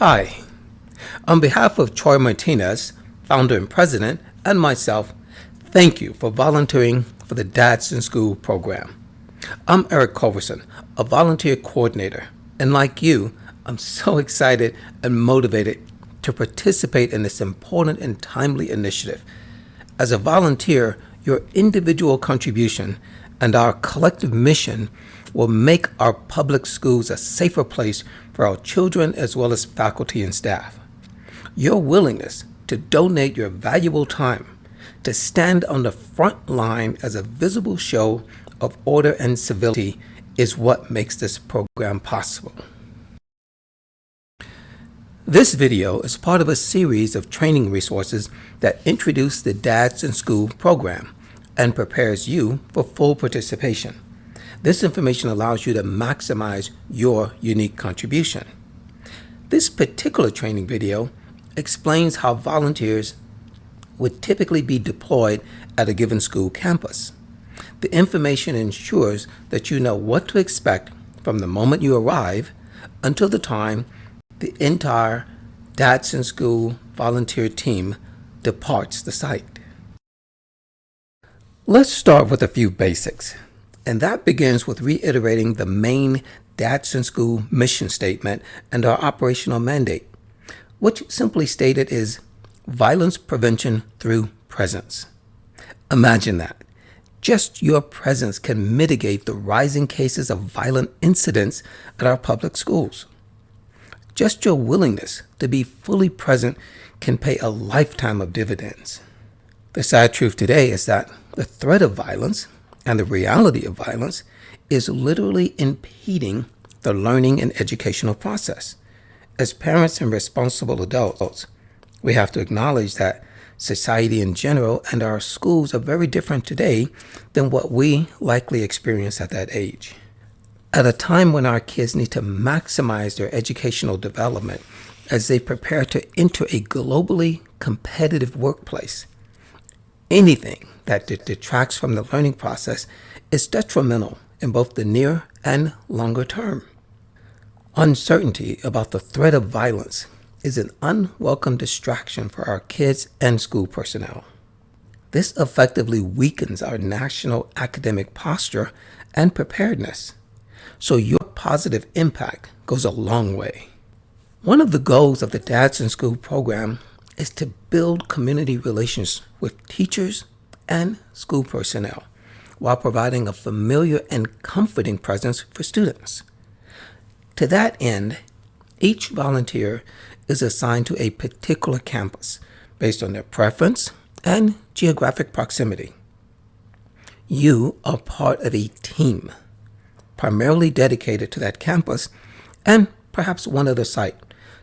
Hi. On behalf of Troy Martinez, founder and president, and myself, thank you for volunteering for the Dads in School program. I'm Eric Culverson, a volunteer coordinator, and like you, I'm so excited and motivated to participate in this important and timely initiative. As a volunteer, your individual contribution and our collective mission will make our public schools a safer place for our children as well as faculty and staff. Your willingness to donate your valuable time, to stand on the front line as a visible show of order and civility is what makes this program possible. This video is part of a series of training resources that introduce the Dads in School program and prepares you for full participation. This information allows you to maximize your unique contribution. This particular training video explains how volunteers would typically be deployed at a given school campus. The information ensures that you know what to expect from the moment you arrive until the time the entire Dads in School volunteer team departs the site. Let's start with a few basics, and that begins with reiterating the main Dads in School mission statement and our operational mandate, which simply stated is violence prevention through presence. Imagine that. Just your presence can mitigate the rising cases of violent incidents at our public schools. Just your willingness to be fully present can pay a lifetime of dividends. The sad truth today is that the threat of violence and the reality of violence is literally impeding the learning and educational process. As parents and responsible adults, we have to acknowledge that society in general and our schools are very different today than what we likely experienced at that age. At a time when our kids need to maximize their educational development as they prepare to enter a globally competitive workplace, anything that detracts from the learning process is detrimental in both the near and longer term. Uncertainty about the threat of violence is an unwelcome distraction for our kids and school personnel. This effectively weakens our national academic posture and preparedness, so your positive impact goes a long way. One of the goals of the Dads in School program is to build community relations with teachers and school personnel while providing a familiar and comforting presence for students. To that end, each volunteer is assigned to a particular campus based on their preference and geographic proximity. You are part of a team primarily dedicated to that campus and perhaps one other site,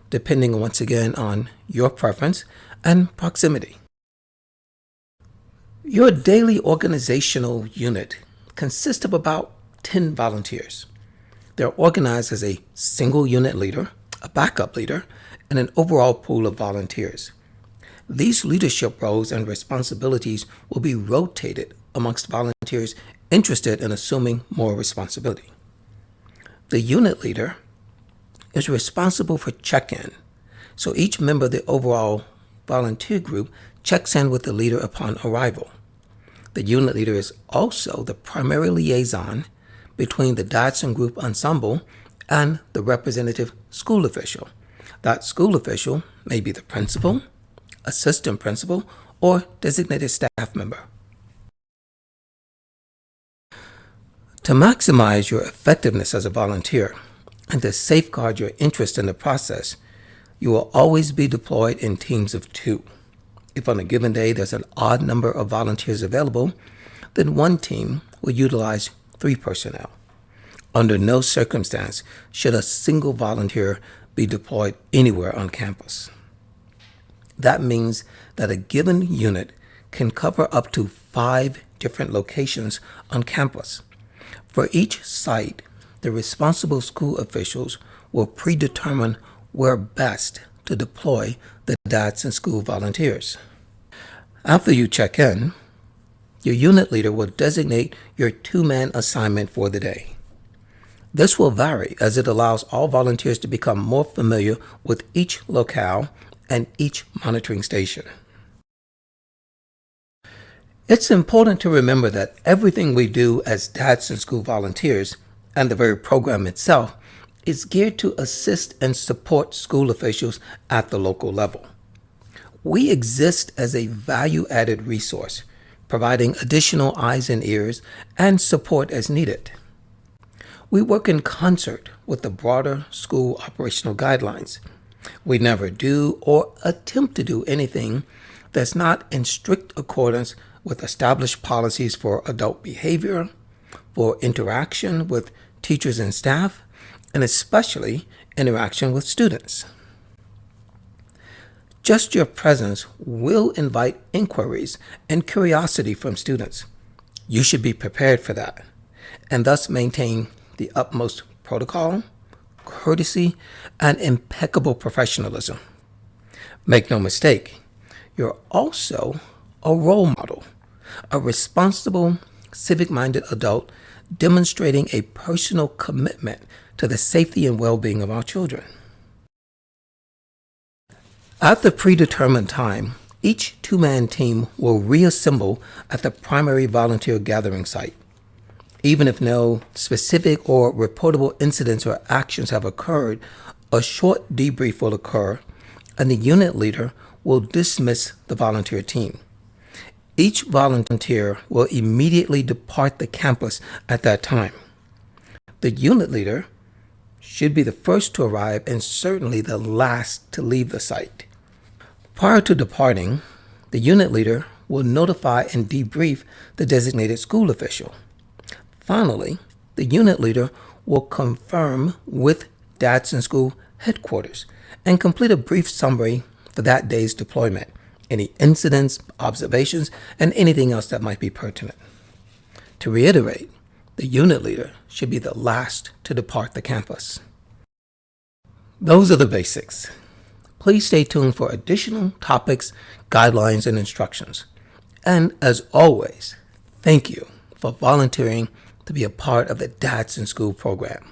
depending once again on your preference and proximity. Your daily organizational unit consists of about 10 volunteers. They're organized as a single unit leader, a backup leader, and an overall pool of volunteers. These leadership roles and responsibilities will be rotated amongst volunteers interested in assuming more responsibility. The unit leader is responsible for check-in, so each member of the overall volunteer group checks in with the leader upon arrival. The unit leader is also the primary liaison between the Dads in Group ensemble and the representative school official. That school official may be the principal, assistant principal, or designated staff member. To maximize your effectiveness as a volunteer and to safeguard your interest in the process, you will always be deployed in teams of 2. If on a given day there's an odd number of volunteers available, then one team will utilize 3 personnel. Under no circumstance should a single volunteer be deployed anywhere on campus. That means that a given unit can cover up to 5 different locations on campus. For each site, the responsible school officials will predetermine where best to deploy the Dads in School volunteers. After you check in, your unit leader will designate your 2-man assignment for the day. This will vary as it allows all volunteers to become more familiar with each locale and each monitoring station. It's important to remember that everything we do as Dads in School volunteers, and the very program itself, is geared to assist and support school officials at the local level. We exist as a value-added resource, providing additional eyes and ears and support as needed. We work in concert with the broader school operational guidelines. We never do or attempt to do anything that's not in strict accordance with established policies for adult behavior, for interaction with teachers and staff, and especially interaction with students. Just your presence will invite inquiries and curiosity from students. You should be prepared for that, and thus maintain the utmost protocol, courtesy, and impeccable professionalism. Make no mistake, you're also a role model, a responsible, civic-minded adult demonstrating a personal commitment to the safety and well-being of our children. At the predetermined time, each two-man team will reassemble at the primary volunteer gathering site. Even if no specific or reportable incidents or actions have occurred, a short debrief will occur, and the unit leader will dismiss the volunteer team. Each volunteer will immediately depart the campus at that time. The unit leader should be the first to arrive and certainly the last to leave the site. Prior to departing, the unit leader will notify and debrief the designated school official. Finally, the unit leader will confirm with Dads in School headquarters and complete a brief summary for that day's deployment, any incidents, observations, and anything else that might be pertinent. To reiterate, the unit leader should be the last to depart the campus. Those are the basics. Please stay tuned for additional topics, guidelines, and instructions. And as always, thank you for volunteering to be a part of the Dads in School program.